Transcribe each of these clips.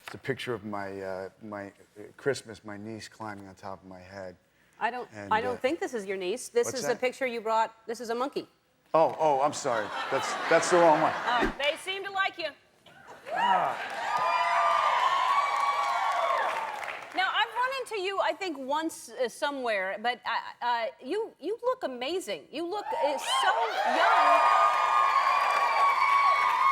It's a picture of my Christmas, my niece climbing on top of my head. I don't think this is your niece. This is a picture you brought. This is a monkey. Oh, I'm sorry. That's the wrong one. They seem to like you. Now, I've run into you, I think, once somewhere, but you look amazing. You look so young.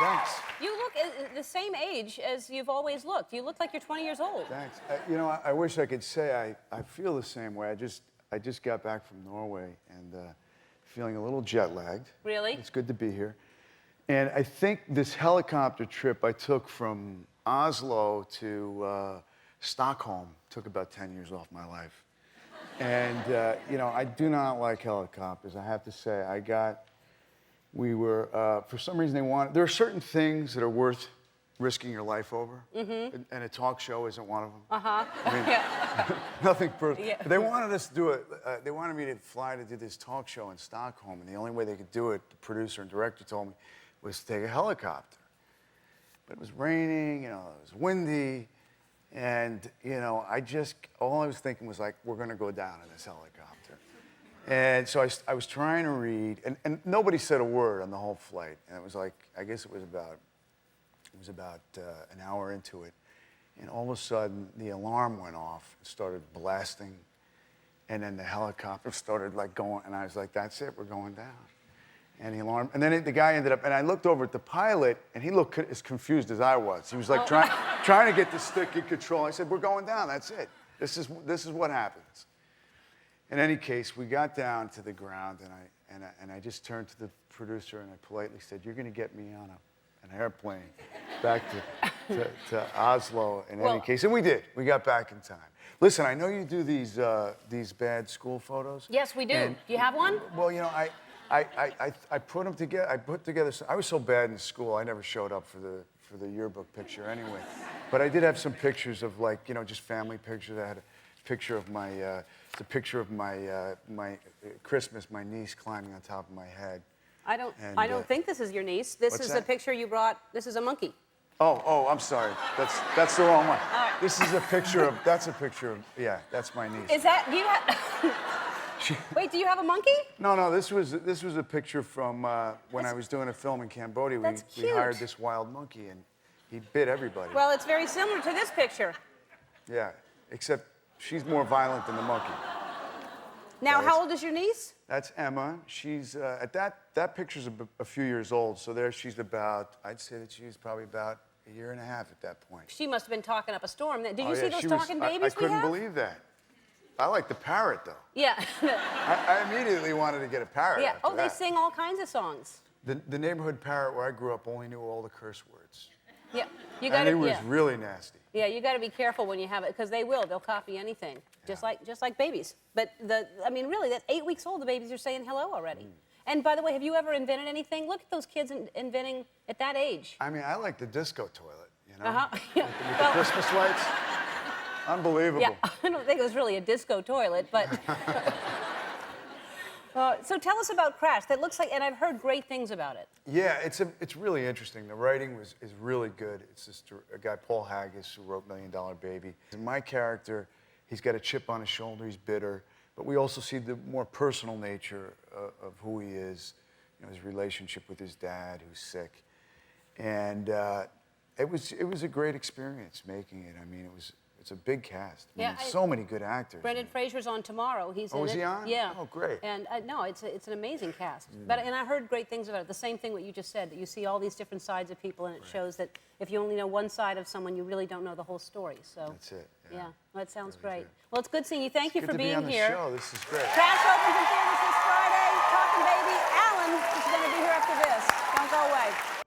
Thanks. You look the same age as you've always looked. You look like you're 20 years old. Thanks. I wish I could say I feel the same way. I just got back from Norway and feeling a little jet lagged. Really? It's good to be here. And I think this helicopter trip I took from Oslo to Stockholm took about 10 years off my life. And, I do not like helicopters, I have to say. For some reason there are certain things that are worth risking your life over. Mm-hmm. And a talk show isn't one of them. Uh-huh. I mean, yeah. nothing personal. Yeah. But they wanted us to do it. They wanted me to fly to do this talk show in Stockholm, and the only way they could do it, the producer and director told me, was to take a helicopter. But it was raining, it was windy, and all I was thinking was like, we're gonna go down in this helicopter. And so I was trying to read, and nobody said a word on the whole flight. And it was like, I guess it was about an hour into it, and all of a sudden the alarm went off and started blasting, and then the helicopter started like going, and I was like, that's it, we're going down. And the alarm, and then the guy ended up, and I looked over at the pilot, and he looked as confused as I was. He was like trying to get the stick in control. I said, we're going down, that's it. This is what happens. In any case, we got down to the ground, and I just turned to the producer and I politely said, you're gonna get me on an airplane back to Oslo in any case. And we did. We got back in time. Listen, I know you do these bad school photos. Yes, we do. Do you have one? Well, I put them together. I was so bad in school, I never showed up for the yearbook picture anyway. But I did have some pictures of just family pictures. I had a picture of my Christmas, my niece climbing on top of my head. I don't think this is your niece. This is a picture you brought. This is a monkey. Oh, I'm sorry. That's the wrong one. This is a picture of. That's a picture of. Yeah, that's my niece. Is that? Do you have? Wait, do you have a monkey? No. This was a picture from when I was doing a film in Cambodia. We hired this wild monkey, and he bit everybody. Well, it's very similar to this picture. Yeah, except she's more violent than the monkey. Now, how old is your niece? That's Emma. She's at that picture's a few years old. So there, she's about. I'd say that she's probably about a year and a half at that point. She must have been talking up a storm. Did you see those talking babies I couldn't believe that. I like the parrot, though. Yeah. I immediately wanted to get a parrot. Yeah. After they sing all kinds of songs. The neighborhood parrot where I grew up only knew all the curse words. Yeah. And it was really nasty. Yeah, you got to be careful when you have it, because they'll copy anything, just like babies. But really, that's 8 weeks old. The babies are saying hello already. And by the way, have you ever invented anything? Look at those kids inventing at that age. I mean, I like the disco toilet. Yeah. With the Christmas lights. Unbelievable. Yeah, I don't think it was really a disco toilet, but. So tell us about Crash. That looks like, and I've heard great things about it. Yeah, it's really interesting. The writing is really good. It's just a guy, Paul Haggis, who wrote $1 Million Baby. And my character, he's got a chip on his shoulder. He's bitter, but we also see the more personal nature of who he is. His relationship with his dad, who's sick, and it was a great experience making it. I mean, it's a big cast. So many good actors. Brendan Fraser's on tomorrow. He's in it. Is he on? Yeah. Oh, great. And no, it's an amazing cast. And I heard great things about it. The same thing what you just said, that you see all these different sides of people, and it shows that if you only know one side of someone, you really don't know the whole story. So that's it. Yeah. Well, that sounds great. Well, it's good seeing you. Thank you for being here. here. Show. This is great. Crash opens in theaters this Friday. Talking Baby. Alan is going to be here after this. Don't go away.